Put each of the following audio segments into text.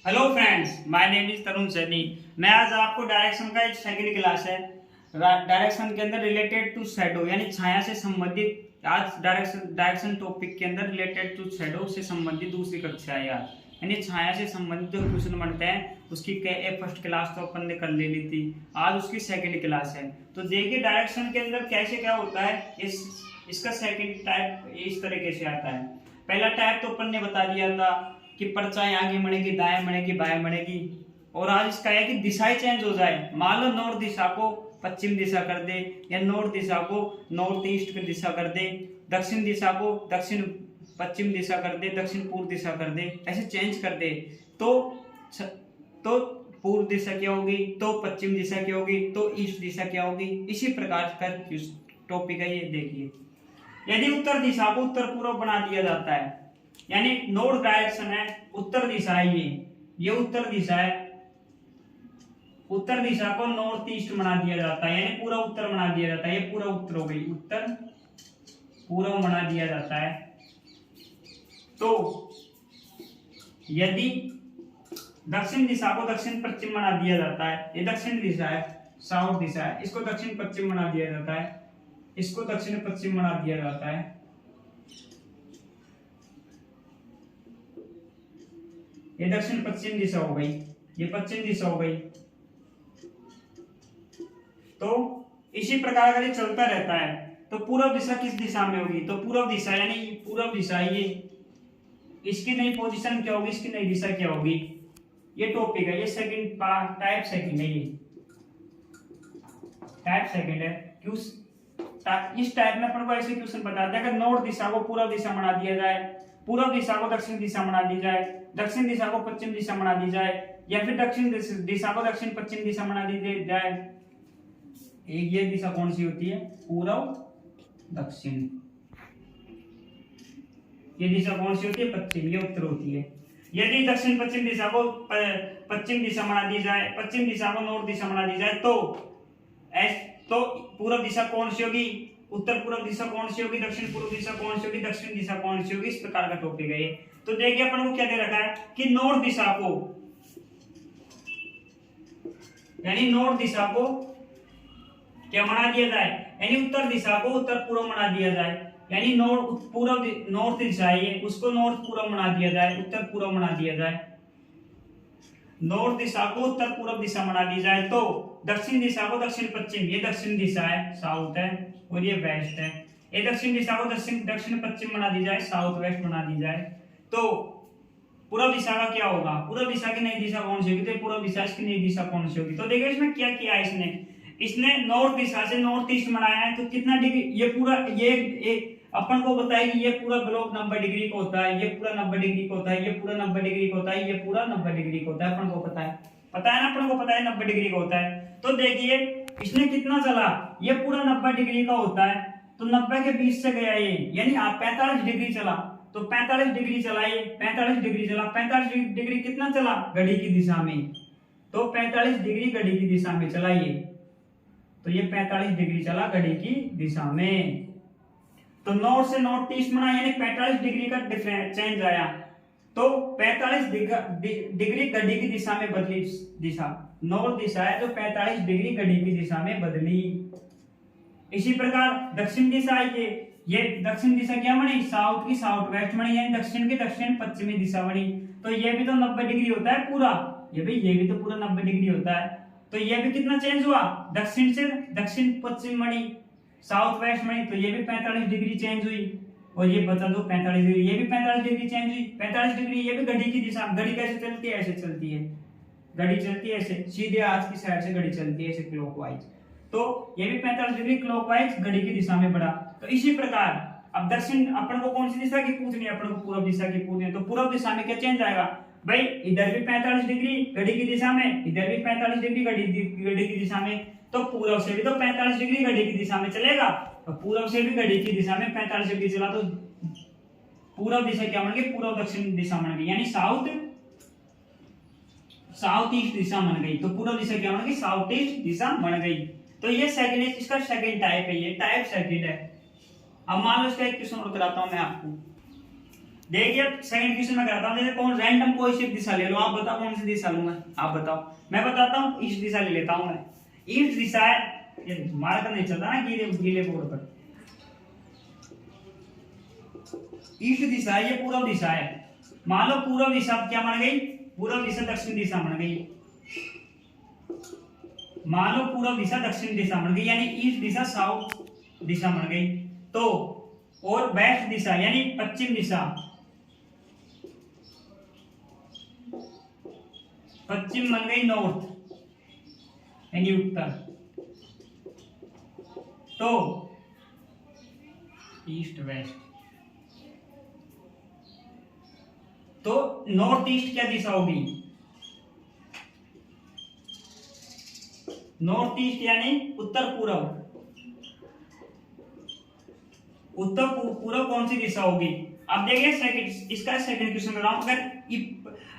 Hello friends, my name is Tarun Saini. मैं आज आपको डायरेक्शन का एक सेकंड क्लास है। डायरेक्शन के अंदर रिलेटेड टू शैडो यानी छाया से संबंधित आज डायरेक्शन टॉपिक के अंदर रिलेटेड टू शैडो से संबंधित दूसरी कक्षा है यार। यानी छाया से संबंधित जो क्वेश्चन बनते हैं उसकी फर्स्ट क्लास तो अपन ने कर ले ली थी, आज उसकी सेकंड क्लास है। तो देखिए डायरेक्शन के अंदर कैसे क्या होता है। इसका सेकंड टाइप इस तरीके से आता है। पहला टाइप तो अपन ने बता दिया था कि परछाई आगे बढ़ेगी, दाएं बढ़ेगी, बाएं बढ़ेगी। और आज इसका है कि दिशाएं चेंज हो जाए। मान लो नॉर्थ दिशा को पश्चिम दिशा कर दे, या नॉर्थ दिशा को नॉर्थ ईस्ट की दिशा कर दे, दक्षिण दिशा को दक्षिण पश्चिम दिशा कर दे, दक्षिण पूर्व दिशा कर दे, ऐसे चेंज कर दे तो पूर्व दिशा क्या होगी, तो पश्चिम दिशा क्या होगी, तो ईस्ट दिशा क्या होगी। इसी प्रकार का टॉपिक है ये। देखिए यदि उत्तर दिशा को उत्तर पूर्व बना दिया जाता है, यानी नॉर्थ डायरेक्शन है, उत्तर दिशा है, ये उत्तर दिशा है। उत्तर दिशा को नॉर्थ ईस्ट बना दिया जाता है, यानी पूरा उत्तर बना दिया जाता है। ये पूरा उत्तर हो गई, उत्तर पूर्व बना दिया जाता है। तो यदि दक्षिण दिशा को दक्षिण पश्चिम बना दिया जाता है, ये दक्षिण दिशा है, साउथ दिशा है, इसको दक्षिण पश्चिम बना दिया जाता है, इसको दक्षिण पश्चिम बना दिया जाता है। ये दक्षिण पश्चिम दिशा हो गई, ये पश्चिम दिशा हो गई। तो इसी प्रकार का ये चलता रहता है। तो पूर्व दिशा किस दिशा में होगी, तो पूर्व दिशा, यानी पूर्व दिशा ये, इसकी नई पोजीशन क्या होगी, इसकी नई दिशा क्या होगी। ये टॉपिक है, ये सेकंड पार्ट, टाइप सेकंड है, ये टाइप सेकंड है। क्यों इस टाइप में अपन को ऐसे क्वेश्चन बताते हैं कि नॉर्थ दिशा को पूर्व दिशा बना दिया जाए, पूर्व दिशा को दक्षिण दिशा बना दी जाए, दक्षिण दिशा को पश्चिम दिशा बना दी जाए, या फिर दक्षिण दिशा को दक्षिण पश्चिम दिशा बना दी जाए। एक ये दिशा कौन सी होती है, पूर्व दक्षिण। ये दिशा कौन सी होती है, पश्चिम, ये उत्तर होती है। यदि दक्षिण पश्चिम दिशा को पश्चिम दिशा बना दी जाए, पश्चिम दिशा को नॉर्थ दिशा बना दी जाए, तो पूर्व दिशा कौन सी होगी, उत्तर पूर्व दिशा कौन सी होगी, दक्षिण पूर्व दिशा कौन सी होगी, दक्षिण दिशा कौन सी होगी। इस प्रकार का टॉपिक है ये। तो देखिए अपन को क्या दे रखा है कि नॉर्थ दिशा को, यानी नॉर्थ दिशा को क्या बना दिया जाए, यानी उत्तर दिशा को उत्तर पूर्व बना दिया जाए, यानी नॉर्थ दिशा है ये, उसको नॉर्थ पूर्व बना दिया जाए, उत्तर पूर्व बना दिया जाए। नॉर्थ दिशा को उत्तर पूर्व दिशा बना दी जाए, तो दक्षिण दिशा को दक्षिण पश्चिम, ये दक्षिण दिशा है, साउथ है, और ये वेस्ट है। ये दक्षिण दिशा को दक्षिण पश्चिम बना दी जाए, साउथ वेस्ट बना दी जाए। तो पूर्व दिशा का क्या होगा, पूर्व दिशा की नई दिशा कौन सी होगी, तो पूर्व दिशा की नई दिशा कौन सी होगी। तो देखिए इसमें क्या किया है, इसने नॉर्थ दिशा से नॉर्थ ईस्ट बनाया है। तो कितना डिग्री, ये पूरा ये अपन को बताया कि ये पूरा ब्लॉक 90 डिग्री का होता है, ये पूरा 90 डिग्री का होता है, ये पूरा 90 डिग्री का होता है, ये पूरा 90 डिग्री का होता है। अपन को पता है ना, अपन को पता है 90 डिग्री का होता है। तो देखिए इसने कितना चला, ये पूरा 90 डिग्री का होता है, तो 90 के 20 से गया ये, यानी आप 45 डिग्री चला, तो 45 डिग्री चला, ये 45 डिग्री चला। 45 डिग्री कितना चला, घड़ी की दिशा में, तो 45 डिग्री घड़ी की दिशा में चला ये, तो ये 45 डिग्री चला घड़ी की दिशा में। तो नॉर्थ से नॉर्थ ईस्ट बना, यानी 45 डिग्री का डिफरेंस चेंज आया। तो 45 डिग्री घड़ी की दिशा में बदली दिशा, नॉर्थ दिशा है तो 45 डिग्री घड़ी की दिशा में बदली। इसी प्रकार दक्षिण दिशा है, ये दक्षिण दिशा क्या बनी, साउथ की साउथ वेस्ट बनी, यानी दक्षिण की दक्षिण पश्चिमी दिशा बनी। तो ये भी तो 90 डिग्री होता है पूरा, ये भी तो पूरा 90 डिग्री होता है। तो ये भी कितना चेंज हुआ, दक्षिण से दक्षिण पश्चिम बनी, साउथ वेस्ट बनी, तो ये भी 45 डिग्री चेंज हुई। और ये बचा दो 45 डिग्री, ये भी 45 डिग्री चेंज हुई। 45 डिग्री ये भी घड़ी की दिशा, घड़ी कैसे चलती है, ऐसे चलती है, घड़ी चलती है ऐसे, सीधे हाथ की साइड से घड़ी चलती है ऐसे क्लॉकवाइज। तो ये भी 45 डिग्री क्लॉकवाइज घड़ी की दिशा में बढ़ा। तो इसी प्रकार अब दक्षिण अपन को कौन सी दिशा की पूछनी है, अपन को पूर्व दिशा की पूछनी है। तो पूर्व दिशा में क्या चेंज आएगा भाई, इधर भी 45 डिग्री घड़ी की दिशा में, इधर भी 45 डिग्री घड़ी की दिशा में। तो पूर्व से भी तो 45 डिग्री घड़ी की दिशा में चलेगा, तो पूर्व से भी घड़ी की दिशा में 45 डिग्री चला, तो पूर्व दिशा क्या बन गई, पूर्व दक्षिण दिशा बन गई, यानी साउथ ईस्ट दिशा बन गई। तो पूर्व दिशा क्या बन गई, साउथ ईस्ट दिशा बन गई। तो ये सेकंड है, इसका सेकंड टाइप है, ये टाइप सेकंड है। अब मान लो इसका एक क्वेश्चन और कराता हूं मैं आपको। देखिए सेकंड क्वेश्चन में कराता हूँ, जैसे कौन रैंडम कोई सी दिशा ले लो, आप बताओ कौन सी दिशा लूं मैं, आप बताओ। मैं बताता हूँ ईस्ट दिशा ले लेता हूँ मैं। ईस्ट दिशा है, ये मार्कर नहीं चलता ना गीले गीले बोर्ड पर। ईस्ट दिशा है, ये पूर्व दिशा है। मान लो पूर्व दिशा क्या बन गई, पूर्व दिशा दक्षिण दिशा बन गई। मान लो पूर्व दिशा दक्षिण दिशा बन गई, यानी ईस्ट दिशा साउथ दिशा बन गई। तो और वेस्ट दिशा यानी पश्चिम दिशा, पश्चिम बन गई नॉर्थ यानी उत्तर। तो ईस्ट वेस्ट, तो नॉर्थ ईस्ट क्या दिशा होगी, नॉर्थ ईस्ट यानी उत्तर पूर्व। उत्तर पूर्व कौन सी दिशा होगी। अब देखिए सेकंड, इसका सेकंड क्वेश्चन कर रहा हूं।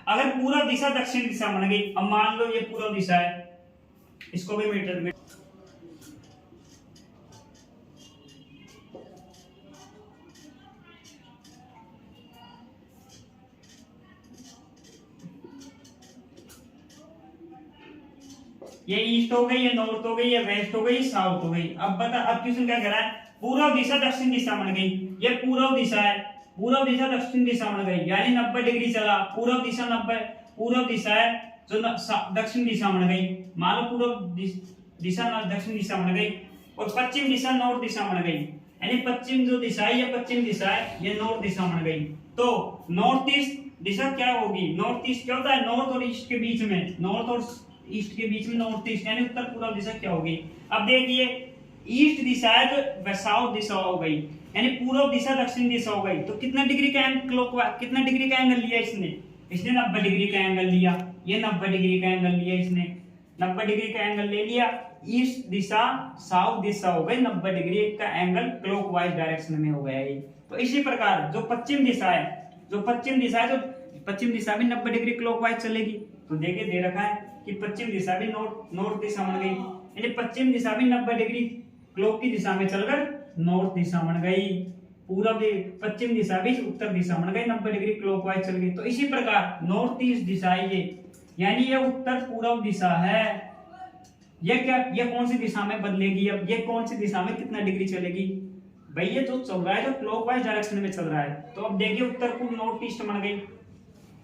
अगर पूर्व दिशा दक्षिण दिशा बन गई, अब मान लो ये पूर्व दिशा है, इसको भी मीटर में, ये ईस्ट हो गई, ये नॉर्थ हो गई, ये वेस्ट हो गई, साउथ हो गई। अब बता, अब क्वेश्चन क्या कह रहा है, पूर्व दिशा दक्षिण दिशा बन गई, ये पूर्व दिशा है, पूर्व दिशा दक्षिण दिशा बन गई, यानी 90 डिग्री चला। पूर्व दिशा 90, पूर्व दिशा है जो दक्षिण दिशा बन गई। मान लो पूर्व दिशा दक्षिण दिशा बन गई, और पश्चिम दिशा नॉर्थ दिशा बन गई, यानी पश्चिम जो दिशा है ये पश्चिम दिशा है, ये नॉर्थ दिशा बन गई। तो नॉर्थ ईस्ट दिशा क्या होगी, नॉर्थ ईस्ट क्या होता है, नॉर्थ और ईस्ट के बीच में, नॉर्थ और ईस्ट के बीच में नॉर्थ ईस्ट यानी उत्तर पूर्व दिशा क्या होगी। अब देखिए ईस्ट दिशा है तो साउथ दिशा हो गई, यानी पूर्व दिशा दक्षिण दिशा हो गई। तो कितना डिग्री का एंगल, क्लॉकवाइज कितना डिग्री का एंगल लिया इसने, इसने 90 डिग्री का एंगल लिया, ये 90 डिग्री का एंगल लिया, इसने 90 डिग्री का एंगल ले लिया। ईस्ट दिशा साउथ दिशा हो गई, 90 डिग्री का एंगल क्लॉकवाइज डायरेक्शन में हो गया ये। तो इसी प्रकार जो पश्चिम दिशा है, जो पश्चिम दिशा है, तो पश्चिम दिशा भी 90 डिग्री क्लॉकवाइज चलेगी। तो देखिए दे रखा है कि पश्चिम दिशा भी नॉर्थ दिशा बन गई, यानी पश्चिम दिशा भी 90 डिग्री क्लॉक की दिशा में चलकर नॉर्थ दिशा बन गई। पूर्व पश्चिम दिशा भी उत्तर दिशा बन गई, 90 डिग्री क्लॉकवाइज चल गई। तो इसी प्रकार नॉर्थ ईस्ट दिशा है ये, यानी ये उत्तर पूर्व दिशा है। ये क्या, ये कौन सी दिशा में बदलेगी, अब ये कौन सी दिशा में कितना डिग्री चलेगी भाई, ये जो चल रहा है जो क्लॉकवाइज डायरेक्शन में चल रहा है। तो अब देखिए उत्तर पूर्व नॉर्थ ईस्ट बन गई,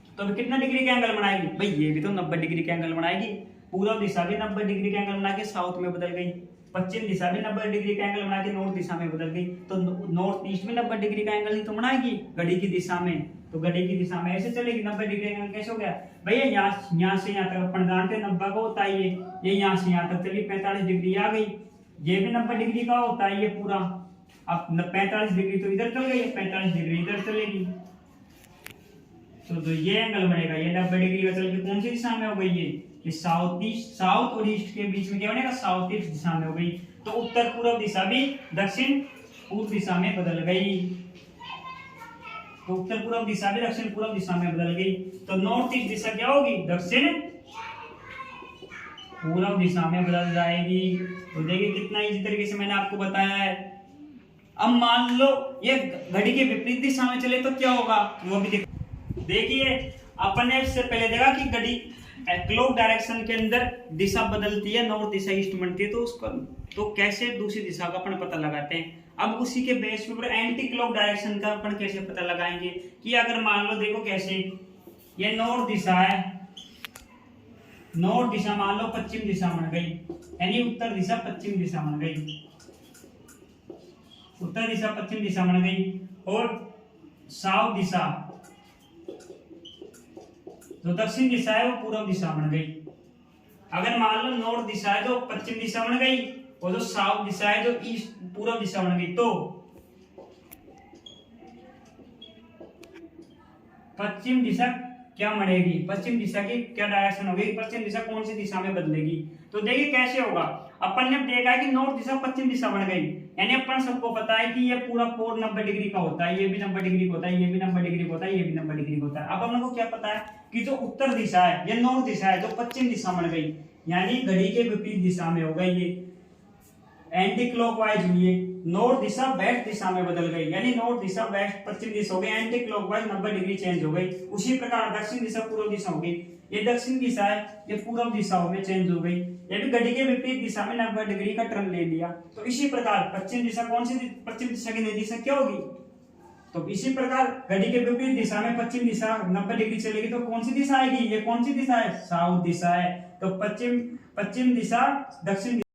तो अभी कितना डिग्री का एंगल बनाएगी भाई, ये भी तो 90 डिग्री का एंगल बनाएगी। पूर्व दिशा भी 90 डिग्री का एंगल बना के साउथ में बदल गई, पश्चिम दिशा भी 90 डिग्री का एंगल बना के नॉर्थ दिशा में बदल गई। तो नॉर्थ ईस्ट में 90 डिग्री का एंगल ही तो बनाएगी घड़ी की दिशा में, तो घड़ी की दिशा में ऐसे चलेगी। 90 डिग्री एंगल कैसे हो गया भैया, यहाँ से यहाँ तक अपन जानते 90 का होता है ये यहाँ से यहाँ तक चली 45 डिग्री आ गई, ये भी 90 डिग्री का होता है ये पूरा। अब 45 डिग्री तो इधर चल गई, 45 डिग्री इधर चलेगी, तो ये एंगल बनेगा, ये 90 डिग्री का चल के कौन सी दिशा में हो गई ये साउथ ईस्ट, साउथ और ईस्ट के बीच में क्या बनेगा, साउथ ईस्ट दिशा में हो गई। तो उत्तर पूर्व दिशा भी दक्षिण पूर्व दिशा में बदल गई, तो उत्तर पूर्व दिशा भी दक्षिण पूर्व दिशा में बदल गई। तो नॉर्थ ईस्ट दिशा क्या होगी, दक्षिण पूर्व दिशा में बदल जाएगी। तो देखिए कितना इजी तरीके से मैंने आपको बताया है। अब मान लो ये घड़ी के विपरीत दिशा में चले तो क्या होगा, वो भी देखिए। अपन ने इससे पहले देखा कि घड़ी क्लॉक डायरेक्शन के अंदर दिशा बदलती है, नॉर्थ दिशा ईस्ट बनती है, तो उसका तो कैसे दूसरी दिशा का अपन पता लगाते हैं। अब उसी के बेस पे एंटी क्लॉक डायरेक्शन का अपन कैसे पता लगाएंगे कि अगर मान लो देखो कैसे, ये नॉर्थ दिशा है, नॉर्थ दिशा मान लो पश्चिम दिशा बन गई, यानी उत्तर दिशा पश्चिम दिशा बन गई, उत्तर दिशा पश्चिम दिशा बन गई। और साउथ दिशा जो दक्षिण दिशा है वो पूर्व दिशा बन गई। अगर मान लो नॉर्थ दिशा है तो पश्चिम दिशा बन गई, और जो साउथ दिशा है जो ईस्ट पूर्व दिशा बन गई। तो पश्चिम दिशा क्या बनेगी, पश्चिम दिशा की क्या डायरेक्शन होगी, पश्चिम दिशा कौन सी दिशा में बदलेगी। तो देखिए कैसे होगा, अपन ने देखा है कि नॉर्थ दिशा पश्चिम दिशा बन गई, यानी अपन सबको पता है कि ये पूरा कोण 90 डिग्री का होता है, ये भी 90 डिग्री का होता है, ये भी 90 डिग्री का होता है, ये भी 90 डिग्री का होता है। अब अपन को क्या पता है कि जो उत्तर दिशा है ये नॉर्थ दिशा है, जो पश्चिम दिशा बन गई, यानी घड़ी के विपरीत दिशा में होगा ये, एंटी क्लॉकवाइज हुई है, नॉर्थ दिशा वेस्ट दिशा में बदल गई, यानी नॉर्थ दिशा वेस्ट पश्चिम दिशा हो गई, एंटी क्लॉकवाइज 90 डिग्री चेंज हो गई। उसी प्रकार दक्षिण दिशा पूर्व दिशा हो गई, ये दक्षिण दिशा है, ये पूर्व दिशा में चेंज हो गई, ये भी घड़ी के विपरीत दिशा में 90 डिग्री का टर्न ले लिया। तो इसी प्रकार पश्चिम दिशा कौन सी पश्चिम दिशा की नई दिशा क्या होगी? तो इसी प्रकार घड़ी के विपरीत दिशा में पश्चिम दिशा 90 डिग्री चलेगी तो कौन सी दिशा आएगी? ये कौन सी दिशा है? साउथ दिशा है। तो पश्चिम दिशा दक्षिण